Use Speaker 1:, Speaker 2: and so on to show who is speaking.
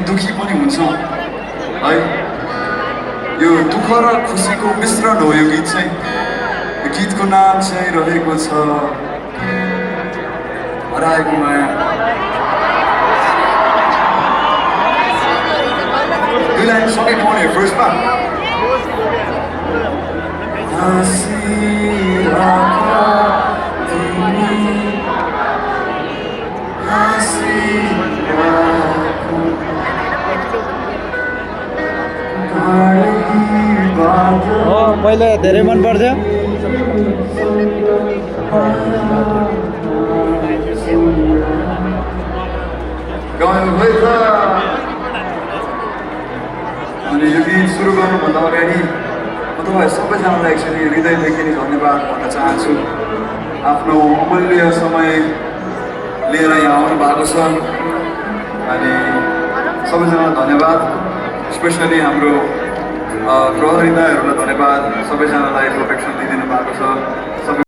Speaker 1: दुखी पनि हुन्छौँ है। यो दुःख र खुसीको मिश्रण हो यो गीत चाहिँ। यो गीतको नाम चाहिँ रहेको छ हराएको माया। दुई लाइन सँगै गाउने फर्स्टमा।
Speaker 2: पहिले धेरै मन पर्थ्यो।
Speaker 1: अनि यो गीत सुरु गर्नुभन्दा अगाडि म तपाईँ सबैजनालाई एक्चुअली हृदयदेखि नै धन्यवाद भन्न चाहन्छु। आफ्नो अमूल्य समय लिएर यहाँ आउनु भएको छ अनि सबैजनालाई धन्यवाद। स्पेसली हाम्रो प्रहरीहरूलाई धन्यवाद। सबैजनालाई प्रोटेक्सन दिइदिनु भएको छ।